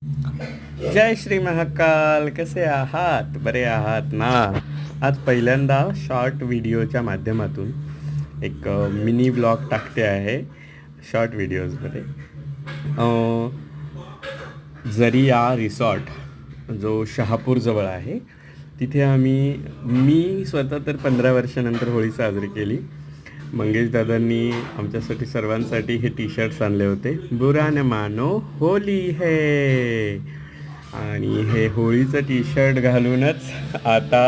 जय श्री महाकाल. कसे आहात? बरे आहात ना? आज पहिल्यांदा शॉर्ट व्हिडिओच्या माध्यमातून एक मिनी व्लॉग टाकते आहे. शॉर्ट व्हिडिओजमध्ये जरिया रिसॉर्ट जो शहापूरजवळ आहे तिथे मी स्वतः तर 15 वर्षानंतर होळी साजरी केली. मंगेश दादांनी आमच्यासाठी सर्वांसाठी हे टी शर्ट्स आणले होते, बुरा न मानो होली है. आणि हे होळीचं टी शर्ट घालूनच आता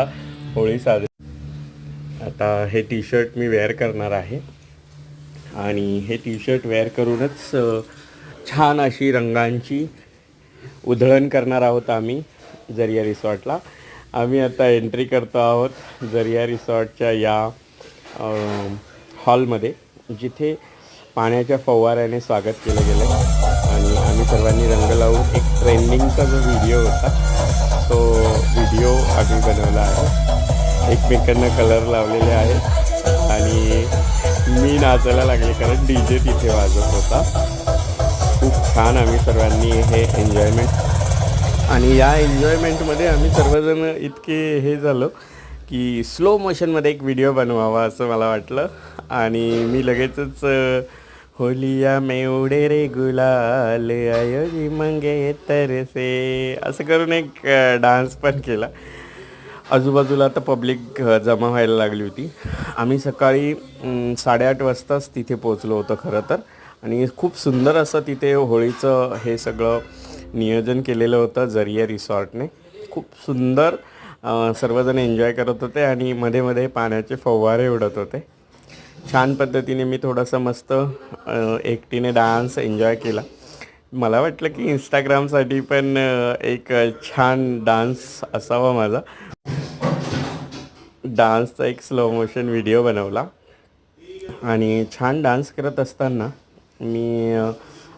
होळी साजरी. आता हे टी शर्ट मी वेअर करणार आहे आणि हे टी शर्ट वेअर करूनच छान अशी रंगांची उधळण करणार आहोत आम्ही जरिया रिसॉर्टला. आम्ही आता एंट्री करतो आहोत जरिया रिसॉर्टच्या या हॉलमध्ये, जिथे पाण्याच्या फवाऱ्याने स्वागत केलं गेलं आणि आम्ही सर्वांनी रंग लावून एक ट्रेंडिंगचा जो व्हिडिओ होता तो व्हिडिओ आम्ही बनवला आहे. एकमेकांना कलर लावलेले आहेत आणि मी नाचायला लागले कारण डी जे तिथे वाजत होता. खूप छान आम्ही सर्वांनी हे एन्जॉयमेंट आणि या एन्जॉयमेंटमध्ये आम्ही सर्वजण इतके हे झालो की स्लो मोशनमध्ये एक व्हिडिओ बनवावा असं मला वाटलं आणि मी लगेचच होलिया में उडे रे गुलाल आयोजी मंगे तरसे असं करून एक डान्स पण केला. आजूबाजूला आता पब्लिक जमा व्हायला लागली होती. आम्ही सकाळी 8:30 वाजताच तिथे पोचलो होतो खरं तर, आणि खूप सुंदर असं तिथे होळीचं हे सगळं नियोजन केलेलं होतं जरिया रिसॉर्टने. खूप सुंदर सर्वजण एन्जॉय करत होते आणि मध्ये मध्ये पाण्याचे फवारे उडत होते. छान पद्धतीने मी थोडंसं मस्त एकटीने डान्स एन्जॉय केला. मला वाटलं की इंस्टाग्रामसाठी पण एक छान डान्स असावा माझा. डान्सचा एक स्लो मोशन व्हिडिओ बनवला आणि छान डान्स करत असताना मी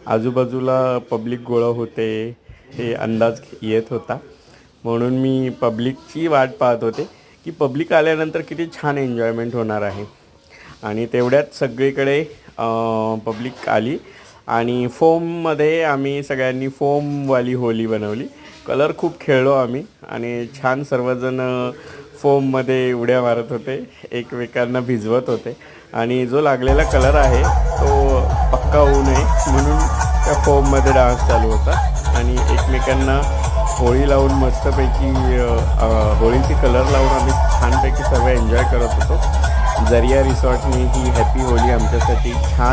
आजूबाजूला पब्लिक गोळा होते हे अंदाज येत होता, म्हणून मी पब्लिकची वाट पाहत होते की पब्लिक आल्यानंतर किती छान एन्जॉयमेंट होणार आहे. आणि तेवढ्यात सगळीकडे पब्लिक आली आणि फोममध्ये आम्ही सगळ्यांनी फोमवाली होली बनवली. कलर खूप खेळलो आम्ही आणि छान सर्वजण फोममध्ये उड्या मारत होते, एकमेकांना भिजवत होते आणि जो लागलेला कलर आहे तो पक्का होऊ नये म्हणून त्या फोममध्ये डान्स चालू होता आणि एकमेकांना होळी लावून मस्तपैकी होळीची कलर लावून आम्ही छानपैकी सर्व एन्जॉय करत होतो. जरिया रिसॉर्टने ही हॅपी होली आमच्यासाठी छान